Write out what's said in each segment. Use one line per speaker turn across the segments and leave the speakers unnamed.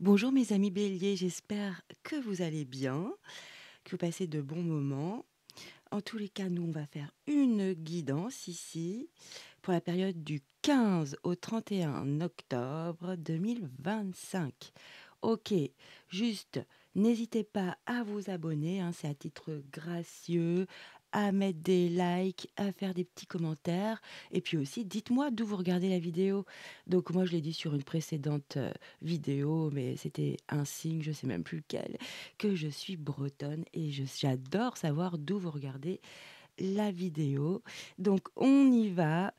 Bonjour mes amis béliers, j'espère que vous allez bien, que vous passez de bons moments. En tous les cas, nous, on va faire une guidance ici pour la période du 15 au 31 octobre 2025. Ok, juste, n'hésitez pas à vous abonner, hein, c'est à titre gracieux, à mettre des likes, à faire des petits commentaires. Et puis aussi, dites-moi d'où vous regardez la vidéo. Donc moi, je l'ai dit sur une précédente vidéo, mais c'était un signe, je sais même plus lequel, que je suis bretonne et j'adore savoir d'où vous regardez la vidéo. Donc on y va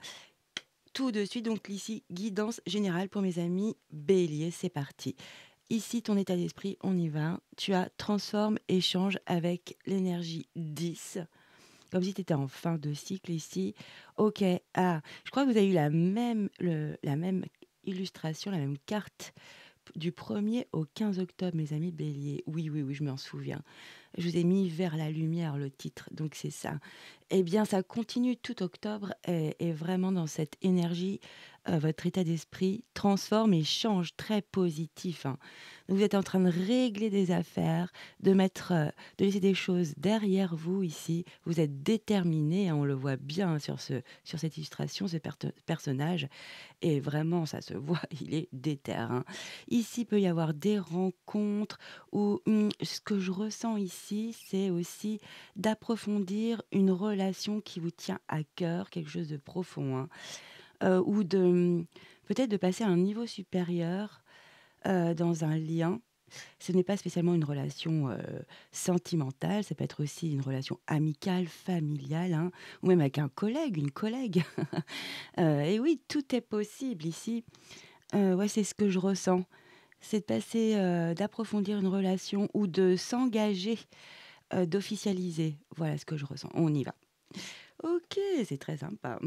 tout de suite. Donc ici, guidance générale pour mes amis béliers, c'est parti. Ici, ton état d'esprit, on y va. Tu as transforme, échange avec l'énergie 10. Comme si tu étais en fin de cycle ici. Ok, ah, je crois que vous avez eu la même illustration, la même carte du 1er au 15 octobre, mes amis béliers. Oui, oui, oui, je m'en souviens. Je vous ai mis vers la lumière le titre, donc c'est ça. Eh bien, ça continue tout octobre et vraiment dans cette énergie, votre état d'esprit transforme et change très positif, hein. Vous êtes en train de régler des affaires, de laisser des choses derrière vous ici. Vous êtes déterminé, hein, on le voit bien sur cette illustration, personnage. Et vraiment, ça se voit, il est déter, hein. Ici, peut y avoir des rencontres où ce que je ressens ici, c'est aussi d'approfondir une relation qui vous tient à cœur, quelque chose de profond, hein. Ou peut-être de passer à un niveau supérieur dans un lien. Ce n'est pas spécialement une relation sentimentale, ça peut être aussi une relation amicale, familiale, hein, ou même avec un collègue, une collègue. Et oui, tout est possible ici. Ouais, c'est ce que je ressens. C'est de passer, d'approfondir une relation ou de s'engager, d'officialiser. Voilà ce que je ressens. On y va. OK, c'est très sympa.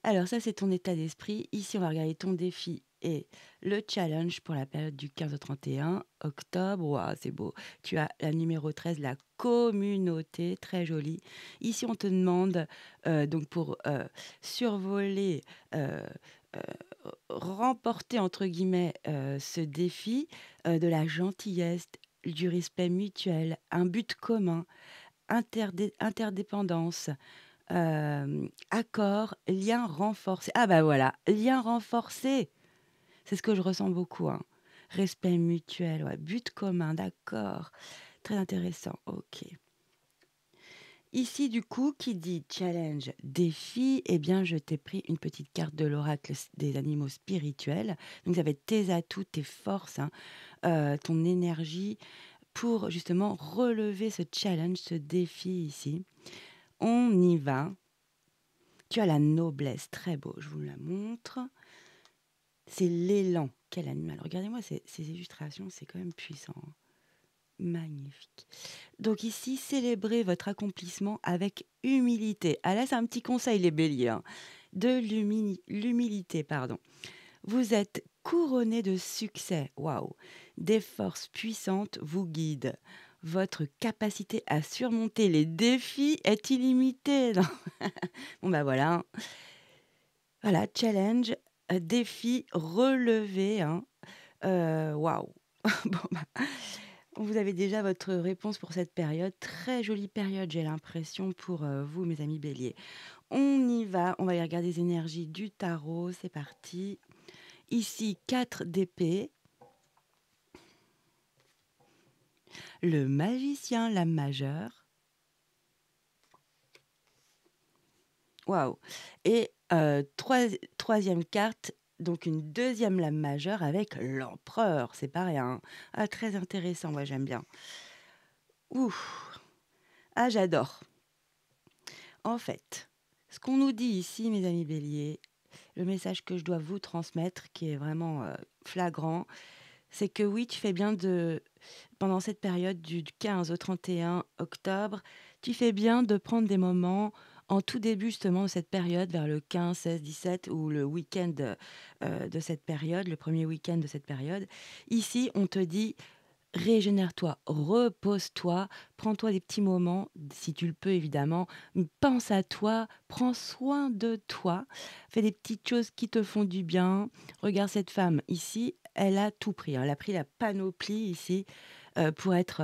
Alors ça, c'est ton état d'esprit. Ici, on va regarder ton défi et le challenge pour la période du 15 au 31 octobre. Waouh, c'est beau. Tu as la numéro 13, la communauté, très jolie. Ici, on te demande, donc pour, survoler, heu remporter entre guillemets, ce défi, de la gentillesse, du respect mutuel, un but commun, interdépendance, accord, lien renforcé. Ah bah voilà, lien renforcé! C'est ce que je ressens beaucoup, hein. Respect mutuel, ouais, but commun, d'accord. Très intéressant, OK. Ici, du coup, qui dit challenge, défi, eh bien, je t'ai pris une petite carte de l'oracle des animaux spirituels. Donc, ça va être tes atouts, tes forces, hein, ton énergie pour justement relever ce challenge, ce défi ici. On y va. Tu as la noblesse, très beau, je vous la montre. C'est l'élan. Quel animal. Regardez-moi ces illustrations, c'est quand même puissant, hein. Magnifique. Donc ici, célébrez votre accomplissement avec humilité. Ah là, c'est un petit conseil, les béliers, hein. L'humilité, pardon. Vous êtes couronné de succès. Waouh! Des forces puissantes vous guident. Votre capacité à surmonter les défis est illimitée. Non. Bon, bah voilà, hein. Voilà, challenge, défi relevé, hein. Waouh! Bon, bah, vous avez déjà votre réponse pour cette période. Très jolie période, j'ai l'impression, pour vous, mes amis béliers. On y va, on va aller regarder les énergies du tarot. C'est parti. Ici, 4 d'épée, le magicien, la majeure. Waouh! Et troisième carte, donc une deuxième lame majeure avec l'empereur. C'est pas rien, hein. Ah, très intéressant, moi j'aime bien. Ouh! Ah, j'adore. En fait, ce qu'on nous dit ici, mes amis béliers, le message que je dois vous transmettre, qui est vraiment flagrant, c'est que oui, tu fais bien pendant cette période du 15 au 31 octobre, tu fais bien de prendre des moments en tout début justement de cette période, vers le 15, 16, 17 ou le week-end de cette période, le premier week-end de cette période. Ici, on te dit régénère-toi, repose-toi, prends-toi des petits moments, si tu le peux évidemment, pense à toi, prends soin de toi, fais des petites choses qui te font du bien. Regarde cette femme ici, elle a tout pris, hein. Elle a pris la panoplie ici, pour être,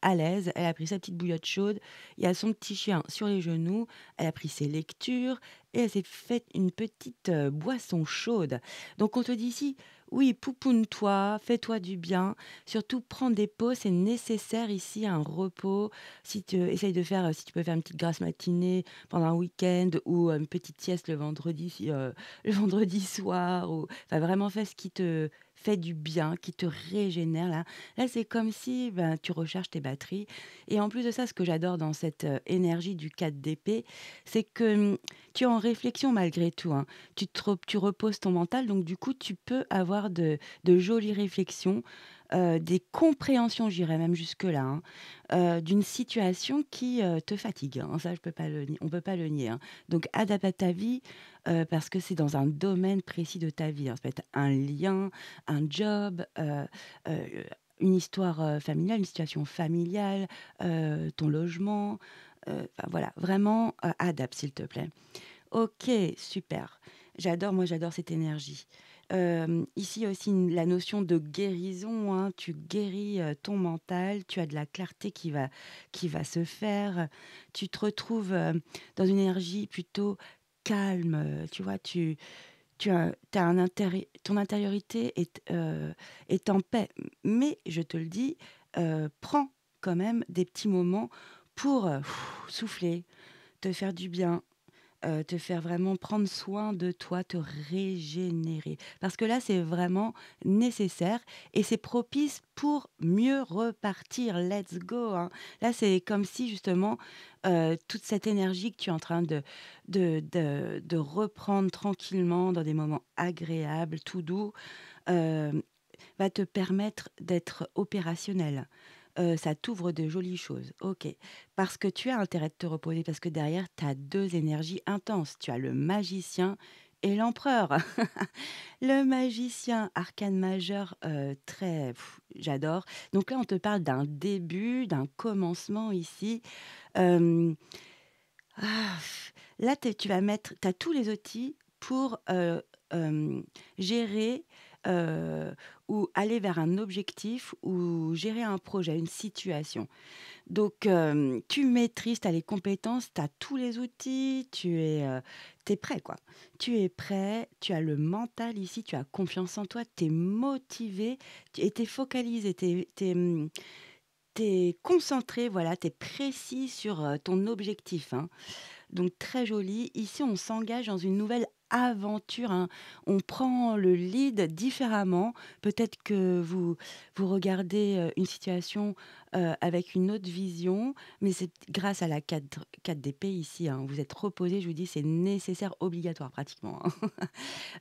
à l'aise. Elle a pris sa petite bouillotte chaude, il y a son petit chien sur les genoux, elle a pris ses lectures et elle s'est faite une petite, boisson chaude. Donc on te dit ici: «Oui, poupoune-toi, fais-toi du bien, surtout prends des pauses, c'est nécessaire ici un repos». Si tu essayes de faire, si tu peux faire une petite grasse matinée pendant un week-end ou une petite sieste le vendredi si, le vendredi soir ou enfin vraiment fais ce qui te fait du bien, qui te régénère là. Là, c'est comme si, ben, tu recharges tes batteries et en plus de ça, ce que j'adore dans cette, énergie du 4 d'épée, c'est que, tu es en réflexion malgré tout, hein. Tu reposes ton mental donc du coup, tu peux avoir de jolies réflexions, des compréhensions, j'irais même jusque-là, hein, d'une situation qui, te fatigue, hein. Ça, je peux pas le nie on peut pas le nier, hein. Donc adapte à ta vie, parce que c'est dans un domaine précis de ta vie, hein. Ça peut être un lien, un job, heu, une histoire, familiale, une situation familiale, ton logement, enfin voilà, vraiment, adapte s'il te plaît. OK, super. J'adore cette énergie. Ici, il y a aussi la notion de guérison, hein. Tu guéris, ton mental, tu as de la clarté qui va se faire. Tu te retrouves, dans une énergie plutôt calme, tu vois? Tu as un ton intériorité est en paix. Mais je te le dis, prends quand même des petits moments pour, souffler, te faire du bien. Te faire vraiment prendre soin de toi, te régénérer. Parce que là, c'est vraiment nécessaire et c'est propice pour mieux repartir. Let's go, hein. Là, c'est comme si justement, toute cette énergie que tu es en train de reprendre tranquillement dans des moments agréables, tout doux, hem, va te permettre d'être opérationnel. Ça t'ouvre de jolies choses, OK. Parce que tu as intérêt de te reposer, parce que derrière, tu as 2 énergies intenses. Tu as le magicien et l'empereur. Le magicien, arcane majeur, très j'adore. Donc là, on te parle d'un début, d'un commencement ici. Hem, ah, là, tu vas mettre tu as tous les outils pour, gérer, heu, ou aller vers un objectif ou gérer un projet, une situation. Donc, tu maîtrises, tu as les compétences, tu as tous les outils, tu es prêt, quoi. Tu es prêt, tu as le mental ici, tu as confiance en toi, tu es motivé et tu es focalisé, tu es concentré, voilà, tu es précis sur, ton objectif, hein. Donc très joli. Ici, on s'engage dans une nouvelle aventure, hein. On prend le lead différemment. Peut-être que vous regardez, une situation, avec une autre vision, mais c'est grâce à la 4 d'épée ici, hein. Vous êtes reposé, je vous dis, c'est nécessaire, obligatoire pratiquement,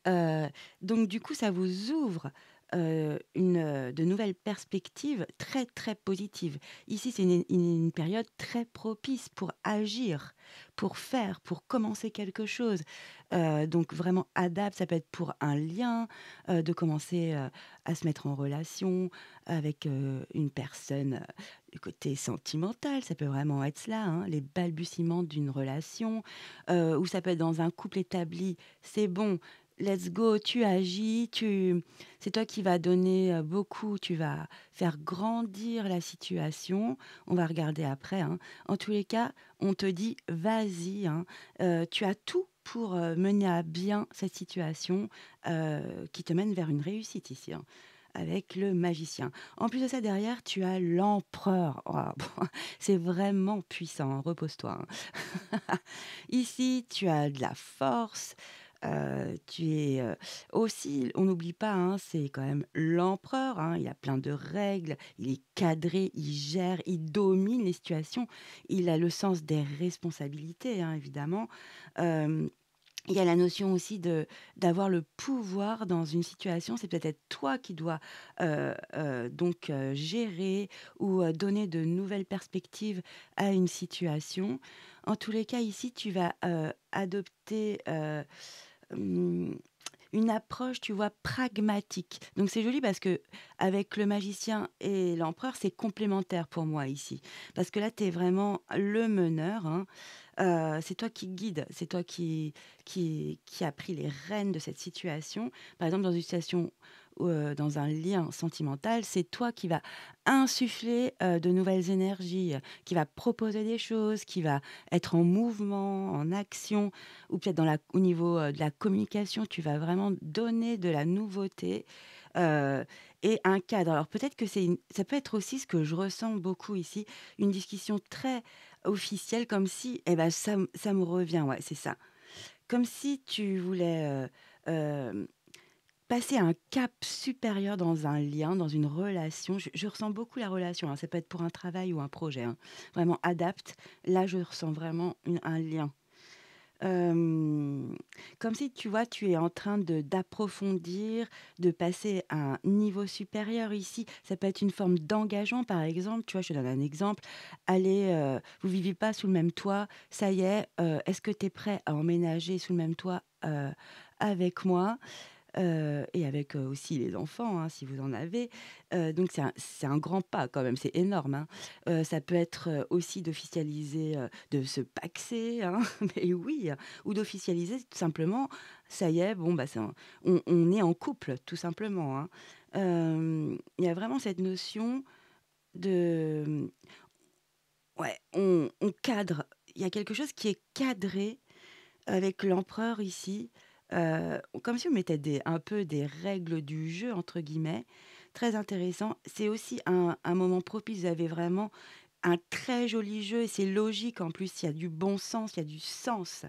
hein. Donc du coup, ça vous ouvre, de nouvelles perspectives très, très positives. Ici, c'est une période très propice pour agir, pour faire, pour commencer quelque chose. Donc vraiment adapte, ça peut être pour un lien, de commencer, à se mettre en relation avec, une personne, du côté sentimental, ça peut vraiment être cela, hein, les balbutiements d'une relation, ou ça peut être dans un couple établi. C'est bon, let's go, tu agis, c'est toi qui vas donner, beaucoup, tu vas faire grandir la situation. On va regarder après, hein. En tous les cas, on te dit: «Vas-y, hein, tu as tout pour, mener à bien cette situation, qui te mène vers une réussite ici, hein, avec le magicien». En plus de ça, derrière, tu as l'empereur. Waouh! C'est vraiment puissant, hein, repose-toi, hein. Ici, tu as de la force, tu es, aussi on n'oublie pas, hein, c'est quand même l'empereur, hein, il a plein de règles, il est cadré, il gère, il domine les situations. Il a le sens des responsabilités, hein, évidemment. Hem, il y a la notion aussi d'avoir le pouvoir dans une situation. C'est peut-être toi qui dois, donc gérer ou donner de nouvelles perspectives à une situation. En tous les cas, ici, tu vas, adopter, Mmh, une approche, tu vois, pragmatique. Donc c'est joli parce que avec le magicien et l'empereur, c'est complémentaire pour moi ici. Parce que là, tu es vraiment le meneur, hein. C'est toi qui guide, c'est toi qui a pris les rênes de cette situation. Par exemple, dans une situation dans un lien sentimental, c'est toi qui vas insuffler de nouvelles énergies, qui va proposer des choses, qui va être en mouvement, en action, ou peut-être au niveau de la communication, tu vas vraiment donner de la nouveauté euh, et un cadre. Alors peut-être que ça peut être aussi ce que je ressens beaucoup ici, une discussion très officielle, comme si, eh ben, ça me revient, ouais, c'est ça. Comme si tu voulais passer un cap supérieur dans un lien, dans une relation. Je ressens beaucoup la relation, hein, ça peut être pour un travail ou un projet, hein. Vraiment adapte. Là, je ressens vraiment un lien. Comme si, tu vois, tu es en train d'approfondir, de passer à un niveau supérieur ici. Ça peut être une forme d'engagement, par exemple. Tu vois, je te donne un exemple. Allez, vous vivez pas sous le même toit. Ça y est, est-ce que tu es prêt à emménager sous le même toit avec moi? Et avec, aussi les enfants, hein, si vous en avez. Donc c'est un grand pas quand même, c'est énorme, hein. Ça peut être, aussi d'officialiser, de se paxer, hein, mais oui, ou d'officialiser tout simplement, ça y est, bon, bah, on est en couple, tout simplement, hein. Il y a vraiment cette notion de, ouais, on cadre. Il y a quelque chose qui est cadré avec l'empereur ici, comme si on mettait un peu des «règles du jeu» entre guillemets, très intéressant. C'est aussi un moment propice. Vous avez vraiment un très joli jeu et c'est logique en plus, il y a du bon sens, il y a du sens.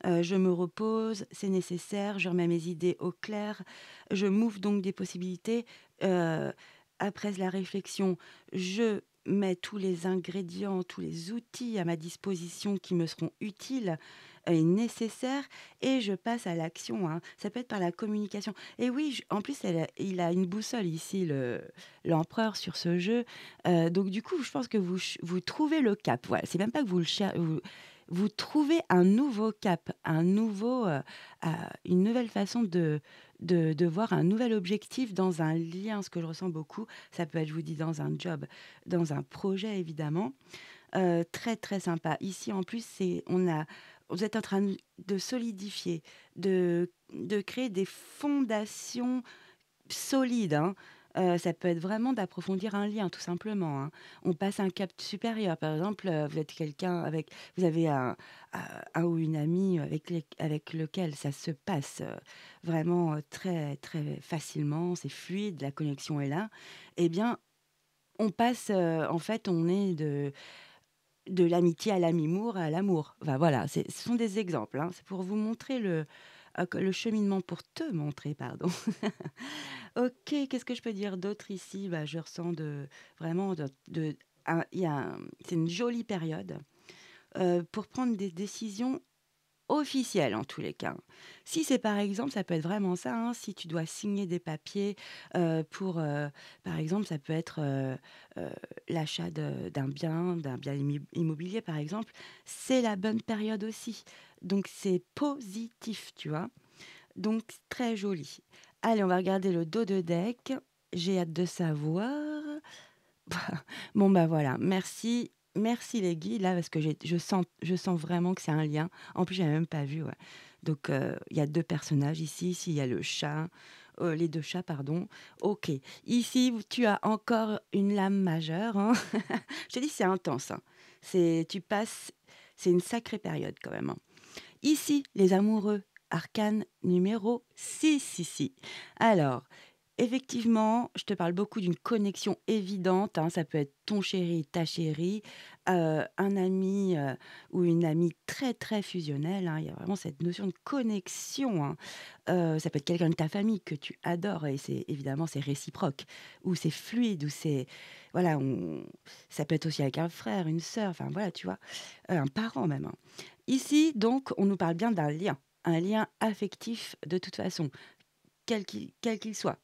Je me repose, c'est nécessaire, je remets mes idées au clair, je m'ouvre donc des possibilités. Heu, Après la réflexion, je mets tous les ingrédients, tous les outils à ma disposition qui me seront utiles et nécessaires et je passe à l'action, hein. Ça peut être par la communication et oui, j en plus il a une boussole ici l'empereur sur ce jeu, donc du coup, je pense que vous trouvez le cap. Voilà, c'est même pas que vous trouvez un nouveau cap, une nouvelle façon de voir un nouvel objectif dans un lien, ce que je ressens beaucoup. Ça peut être, je vous dis, dans un job, dans un projet évidemment. Très, très sympa. Ici, en plus, vous êtes en train de solidifier, de créer des fondations solides, hein. Ça peut être vraiment d'approfondir un lien, tout simplement, hein. On passe un cap supérieur. Par exemple, vous êtes quelqu'un avec vous avez un ou une amie avec lequel ça se passe, vraiment, très, très facilement, c'est fluide, la connexion est là. Eh bien, on passe, en fait, on est de l'amitié à l'amimour, à l'amour. Enfin voilà, ce sont des exemples, hein. C'est pour vous montrer le cheminement, pour te montrer, pardon. OK, qu'est-ce que je peux dire d'autre ici? Bah, je ressens vraiment il y a c'est une jolie période, pour prendre des décisions officielles, en tous les cas. Si c'est par exemple, ça peut être vraiment ça, hein, si tu dois signer des papiers, par exemple, ça peut être, l'achat d'un bien immobilier, par exemple. C'est la bonne période aussi. Donc c'est positif, tu vois? Donc très joli. Allez, on va regarder le dos de deck. J'ai hâte de savoir. Bon, bah, voilà, merci. Merci les guides là parce que je sens vraiment que c'est un lien. En plus, j'avais même pas vu, ouais. Donc il y a 2 personnages ici. Ici, il y a le chat, les 2 chats, pardon. OK. Ici, tu as encore une lame majeure, hein. Je te dis, c'est intense, hein. C'est une sacrée période quand même, hein. Ici, les amoureux, arcane numéro 6 ici. Alors, effectivement, je te parle beaucoup d'une connexion évidente, hein, ça peut être ton chéri, ta chérie, un ami, ou une amie très, très fusionnelle, hein. Il y a vraiment cette notion de connexion, hein. Ça peut être quelqu'un de ta famille que tu adores et c'est réciproque, ou c'est fluide, ou c'est voilà, on ça peut être aussi avec un frère, une sœur, enfin voilà, tu vois? Un parent même, hein. Ici, donc, on nous parle bien d'un lien, un lien affectif de toute façon, quel qu'il soit.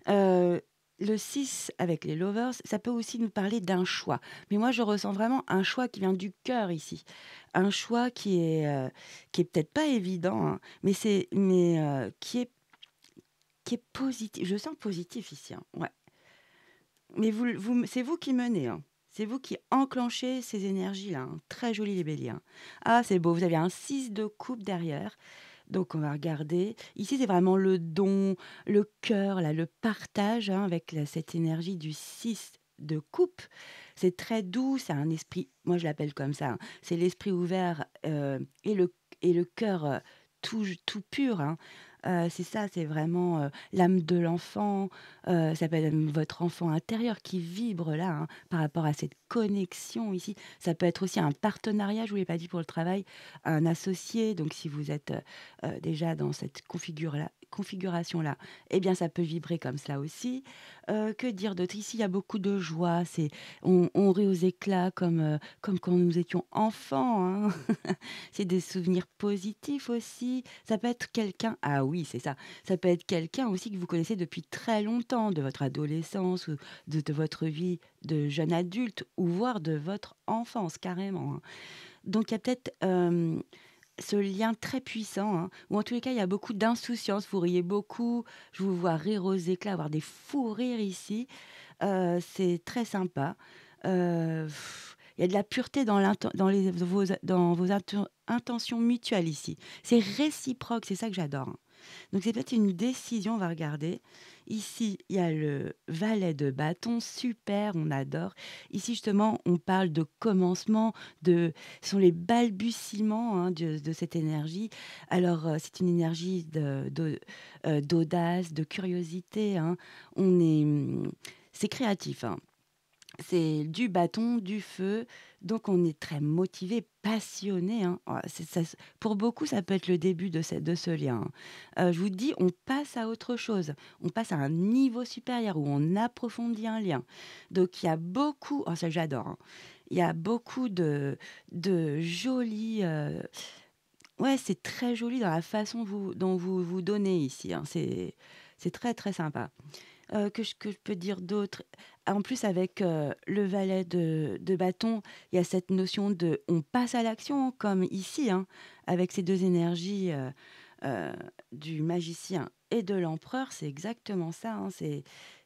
Heu, le 6 avec les lovers, ça peut aussi nous parler d'un choix. Mais moi, je ressens vraiment un choix qui vient du cœur ici. Un choix qui est peut-être pas évident, hein, qui est positif. Je sens positif ici, hein, ouais. Mais c'est vous qui menez, hein. C'est vous qui enclenchez ces énergies-là, hein. Très joli les béliers, hein. Ah, c'est beau, vous avez un 6 de coupe derrière. Donc on va regarder. Ici, c'est vraiment le don, le cœur, là, le partage, hein, avec cette énergie du 6 de coupe. C'est très doux, c'est un esprit, moi je l'appelle comme ça, hein, c'est l'esprit ouvert et le cœur tout pur, hein. C'est ça, c'est vraiment l'âme de l'enfant. Ça peut être même votre enfant intérieur qui vibre là, hein, par rapport à cette connexion ici. Ça peut être aussi un partenariat, je ne vous l'ai pas dit pour le travail, un associé. Donc si vous êtes déjà dans cette configuration-là, eh bien ça peut vibrer comme cela aussi. Que dire d'autre? Ici, il y a beaucoup de joie, on rit aux éclats comme quand nous étions enfants, hein. C'est des souvenirs positifs aussi. Ça peut être quelqu'un, ah oui, c'est ça. Ça peut être quelqu'un aussi que vous connaissez depuis très longtemps, de votre adolescence ou de votre vie de jeune adulte ou voire de votre enfance carrément, hein. Donc il y a peut-être, ce lien très puissant, hein, ou en tous les cas, il y a beaucoup d'insouciance. Vous riez beaucoup, je vous vois rire aux éclats, avoir des fous rires ici. C'est très sympa. Heu, il y a de la pureté dans vos intentions mutuelles ici. C'est réciproque, c'est ça que j'adore, hein. Donc c'est peut-être une décision, on va regarder. Ici, il y a le valet de bâton, super, on adore. Ici, justement, on parle de commencement, ce sont les balbutiements, hein, de cette énergie. Alors, c'est une énergie d'audace, de curiosité, hein. C'est créatif, hein. C'est du bâton, du feu, donc on est très motivé, passionné, hein. Pour beaucoup, ça peut être le début de ce lien, hein. Je vous dis, on passe à autre chose. On passe à un niveau supérieur où on approfondit un lien. Donc il y a beaucoup, oh ça j'adore, hein. Il y a beaucoup de jolis, ouais, c'est très joli dans la façon dont vous vous donnez ici, hein. C'est très, très sympa. Que je peux dire d'autre? En plus avec, le valet de bâton, il y a cette notion de on passe à l'action comme ici, hein, avec ces 2 énergies, heu, du magicien et de l'empereur, c'est exactement ça, hein,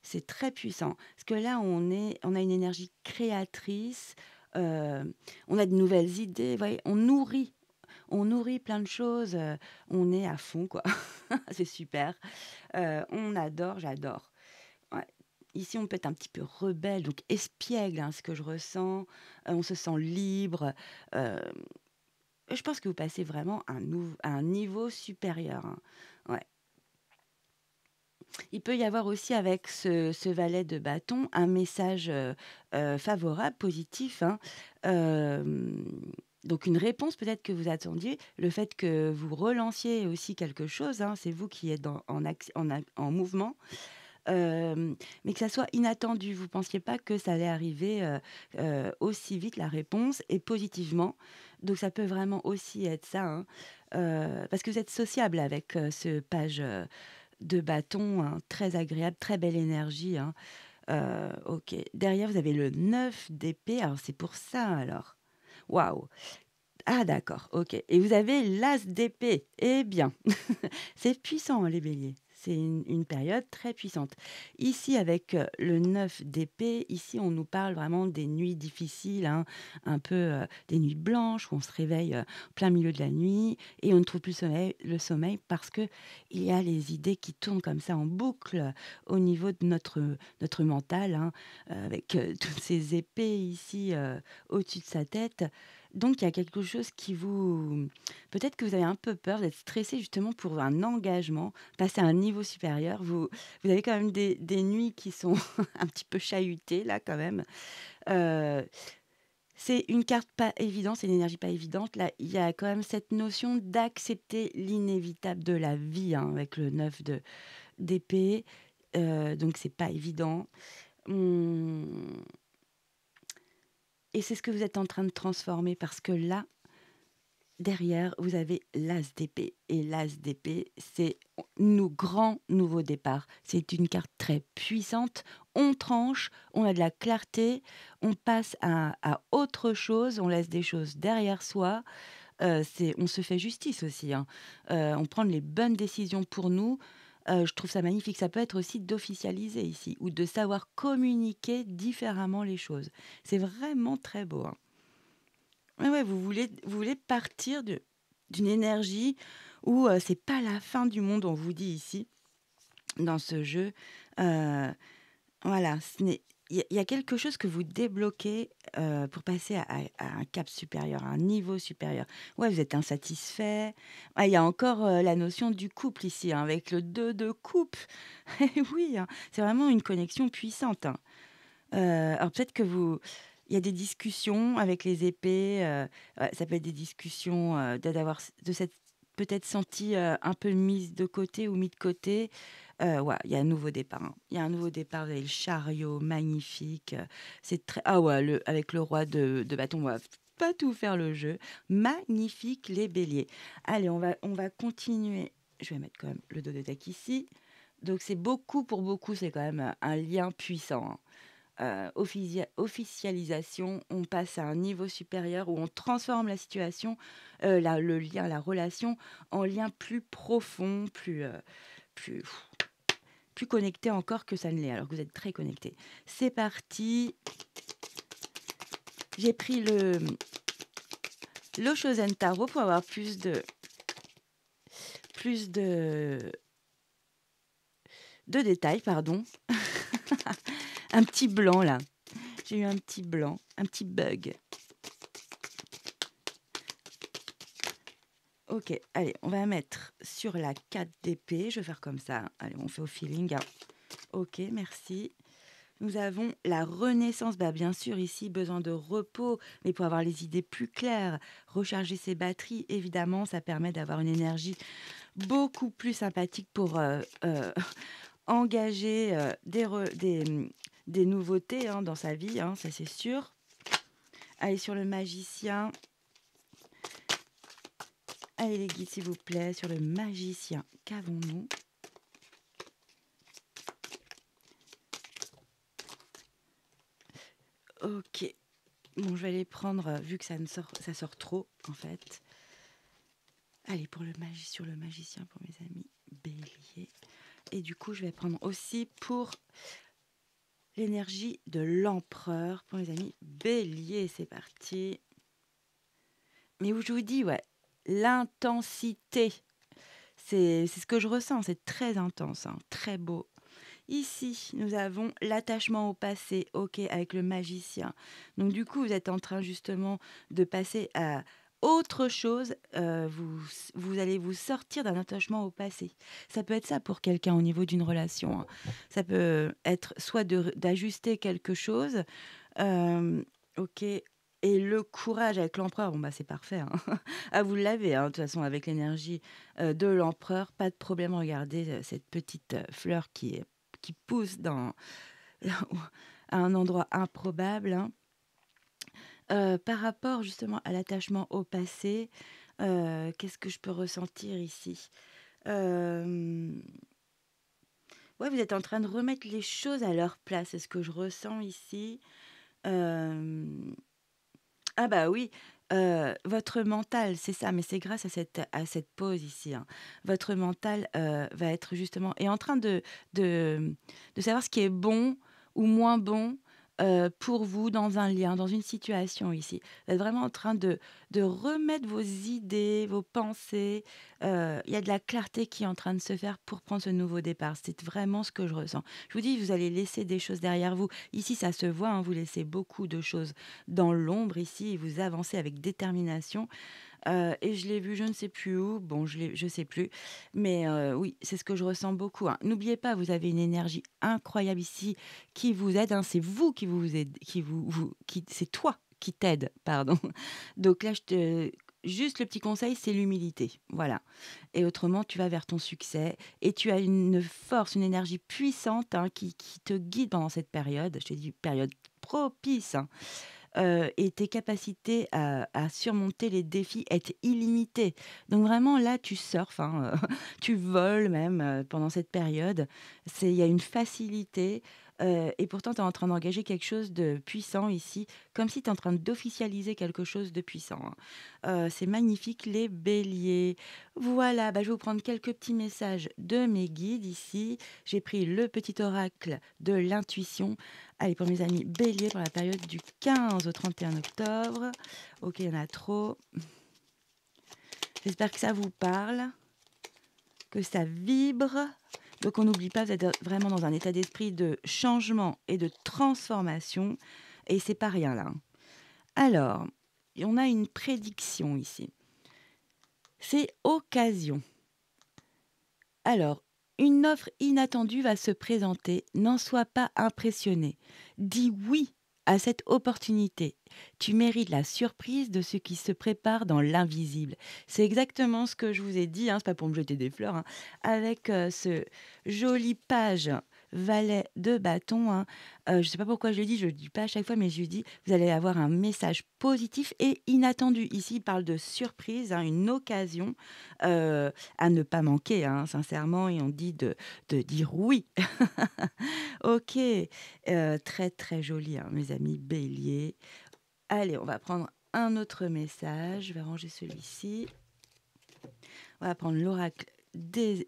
c'est très puissant. Parce que là, on a une énergie créatrice, on a de nouvelles idées, vous voyez? On nourrit plein de choses, on est à fond quoi. C'est super, on adore, j'adore. Ouais. Ici, on peut être un petit peu rebelle, donc espiègle, hein, ce que je ressens. On se sent libre. Hem, je pense que vous passez vraiment à un niveau supérieur, hein. Ouais. Il peut y avoir aussi avec ce valet de bâton un message, favorable, positif, hein. Hem, donc une réponse peut-être que vous attendiez, le fait que vous relanciez aussi quelque chose, hein, c'est vous qui êtes en mouvement. Mais que ça soit inattendu. Vous pensiez pas que ça allait arriver, aussi vite la réponse et positivement. Donc ça peut vraiment aussi être ça, hein, parce que vous êtes sociable avec, ce page, de bâton, hein, très agréable, très belle énergie, hein. OK. Derrière, vous avez le 9 d'épée, alors c'est pour ça alors. Waouh! Ah d'accord, OK et vous avez l'as d'épée. Eh bien, c'est puissant, hein, les béliers. C'est une période très puissante. Ici, avec, le 9 d'épée, ici, on nous parle vraiment des nuits difficiles, hein, un peu, des nuits blanches où on se réveille, plein milieu de la nuit et on ne trouve plus le sommeil parce que il y a les idées qui tournent comme ça en boucle, au niveau de notre mental, hein, avec, toutes ces épées ici, au-dessus de sa tête. Donc il y a quelque chose qui vous peut-être que vous avez un peu peur, vous êtes stressé justement pour un engagement, passer à un niveau supérieur. Vous avez quand même des nuits qui sont un petit peu chahutées là quand même. Heu, c'est une carte pas évidente, c'est une énergie pas évidente. Là, il y a quand même cette notion d'accepter l'inévitable de la vie, hein, avec le 9 d'épée, donc c'est pas évident. Mmh et c'est ce que vous êtes en train de transformer parce que là, derrière, vous avez l'as d'épée et l'as d'épée, c'est nos grands nouveaux départs. C'est une carte très puissante. On tranche, on a de la clarté, on passe à autre chose, on laisse des choses derrière soi. On se fait justice aussi, hein. On prend les bonnes décisions pour nous. Je trouve ça magnifique. Ça peut être aussi d'officialiser ici ou de savoir communiquer différemment les choses. C'est vraiment très beau, hein. Ouais, ouais, vous voulez partir d'une énergie où c'est pas la fin du monde, on vous dit ici, dans ce jeu. Euh, voilà, il y a quelque chose que vous débloquez pour passer à un cap supérieur, à un niveau supérieur. Ouais, vous êtes insatisfait. Ah, il y a encore la notion du couple ici, hein, avec le 2 de coupe. Eh oui, hein, c'est vraiment une connexion puissante, hein. Alors peut-être que vous il y a des discussions avec les épées, ouais, ça peut être des discussions, de s'être peut-être senti un peu mise de côté ou mis de côté. Ouais, il y a un nouveau départ, hein. Il y a un nouveau départ, vous avez le chariot magnifique, c'est très ah ouais, avec le roi de bâton, on va pas tout faire le jeu. Magnifique les béliers. Allez, on va continuer. Je vais mettre quand même le dos de deck ici. Donc c'est beaucoup pour beaucoup, c'est quand même, un lien puissant, hein. Officialisation, on passe à un niveau supérieur où on transforme la situation, le lien, la relation en lien plus profond, plus, plus connecté encore que ça ne l'est, alors que vous êtes très connecté. C'est parti. J'ai pris le Shosen Tarot pour avoir plus de détails, pardon. Un petit blanc là. J'ai eu un petit blanc, un petit bug. Ok, allez, on va mettre sur la 4 d'épée. Je vais faire comme ça. Allez, on fait au feeling, hein. Ok, merci. Nous avons la renaissance. Bah, bien sûr, ici, besoin de repos, mais pour avoir les idées plus claires, recharger ses batteries, évidemment, ça permet d'avoir une énergie beaucoup plus sympathique pour engager des nouveautés, hein, dans sa vie, hein, ça c'est sûr. Allez, sur le magicien. Allez, les guides, s'il vous plaît, sur le magicien. Qu'avons-nous? Ok. Bon, je vais les prendre, vu que ça sort trop, en fait. Allez, sur le magicien, pour mes amis bélier. Et du coup, je vais prendre aussi pour l'énergie de l'empereur, pour mes amis bélier. C'est parti. Mais où je vous dis, ouais, l'intensité. C'est ce que je ressens, c'est très intense, hein, très beau. Ici, nous avons l'attachement au passé, ok, avec le magicien. Donc du coup, vous êtes en train justement de passer à autre chose. Vous allez vous sortir d'un attachement au passé. Ça peut être ça pour quelqu'un au niveau d'une relation, hein. Ça peut être soit d'ajuster quelque chose, euh, ok. Et le courage avec l'empereur, bon bah c'est parfait, hein. Ah, vous l'avez, hein, de toute façon, avec l'énergie de l'empereur, pas de problème. Regardez cette petite fleur qui pousse à un endroit improbable, hein. Par rapport justement à l'attachement au passé, qu'est-ce que je peux ressentir ici? Euh, Ouais, vous êtes en train de remettre les choses à leur place. C'est ce que je ressens ici. Euh, Ah bah oui, votre mental, c'est ça, mais c'est grâce à cette pause ici, hein. Votre mental, va être justement est en train de de savoir ce qui est bon ou moins bon, pour vous dans un lien, dans une situation ici. Vous êtes vraiment en train de remettre vos idées, vos pensées, il y a de la clarté qui est en train de se faire pour prendre ce nouveau départ. C'est vraiment ce que je ressens. Je vous dis, vous allez laisser des choses derrière vous. Ici, ça se voit, hein, vous laissez beaucoup de choses dans l'ombre ici et vous avancez avec détermination. Et je l'ai vu, je ne sais plus où, bon, je sais plus, mais oui, c'est ce que je ressens beaucoup, hein. N'oubliez pas, vous avez une énergie incroyable ici qui vous aide, hein. C'est vous qui vous aide, c'est toi qui t'aide, pardon. Donc là, juste le petit conseil, c'est l'humilité, voilà. Et autrement, tu vas vers ton succès et tu as une force, une énergie puissante, hein, qui te guide pendant cette période. Je te dis période propice, hein. Et tes capacités à surmonter les défis être illimitées. Donc vraiment là, tu surfes, hein, tu voles même, pendant cette période. Il y a une facilité, et pourtant tu es en train d'engager quelque chose de puissant ici, comme si tu es en train d'officialiser quelque chose de puissant, hein. C'est magnifique les béliers. Voilà, bah, je vais vous prendre quelques petits messages de mes guides ici. J'ai pris le petit oracle de l'intuition. Allez, pour mes amis béliers, pour la période du 15 au 31 octobre. Ok, il y en a trop. J'espère que ça vous parle. que ça vibre. Donc on n'oublie pas, vous êtes vraiment dans un état d'esprit de changement et de transformation. Et c'est pas rien là, hein. Alors, on a une prédiction ici. C'est occasion. Alors, une offre inattendue va se présenter. N'en sois pas impressionné. Dis oui à cette opportunité. Tu mérites la surprise de ce qui se prépare dans l'invisible. C'est exactement ce que je vous ai dit, hein, c'est pas pour me jeter des fleurs, hein, avec ce joli page valet de bâton, hein. Je sais pas pourquoi je le dis pas à chaque fois, mais je lui dis, vous allez avoir un message positif et inattendu. Ici, il parle de surprise, hein, une occasion à ne pas manquer, hein, sincèrement, et on dit de dire oui. OK, très, très joli, hein, mes amis béliers. Allez, on va prendre un autre message. Je vais ranger celui-ci. On va prendre l'oracle des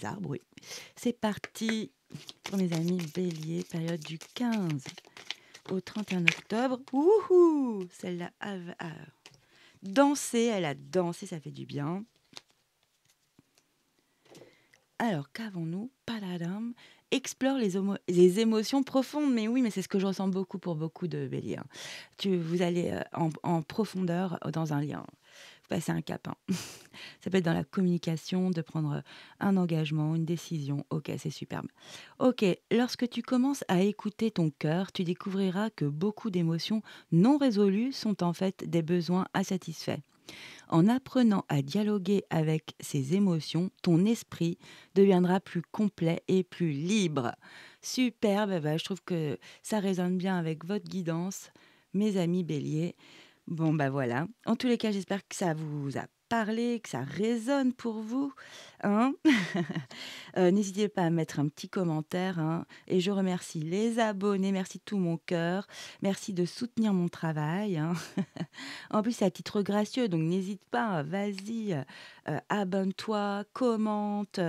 arbres, oui. C'est parti pour mes amis béliers, période du 15 au 31 octobre. Wouhou! Celle-là a dansé, elle a dansé, ça fait du bien. Alors, qu'avons-nous? Paladam. Explore les émotions profondes. Mais oui, mais c'est ce que je ressens beaucoup pour beaucoup de béliers, hein. Vous allez en profondeur dans un lien. Vous passez un cap, hein. Ça peut être dans la communication, de prendre un engagement, une décision. Ok, c'est superbe. Ok, lorsque tu commences à écouter ton cœur, tu découvriras que beaucoup d'émotions non résolues sont en fait des besoins insatisfaits. En apprenant à dialoguer avec ses émotions, ton esprit deviendra plus complet et plus libre. Superbe, bah, je trouve que ça résonne bien avec votre guidance, mes amis béliers. Bon, bah voilà. En tous les cas, j'espère que ça vous a parlé, que ça résonne pour vous, hein. N'hésitez pas à mettre un petit commentaire, hein, et je remercie les abonnés, merci de tout mon cœur, merci de soutenir mon travail, hein. En plus, c'est à titre gracieux, donc n'hésite pas, vas-y, abonne-toi, commente,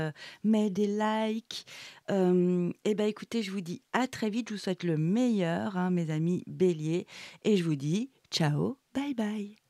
mets des likes. Et ben, écoutez, je vous dis à très vite, je vous souhaite le meilleur, hein, mes amis béliers, et je vous dis ciao, bye bye.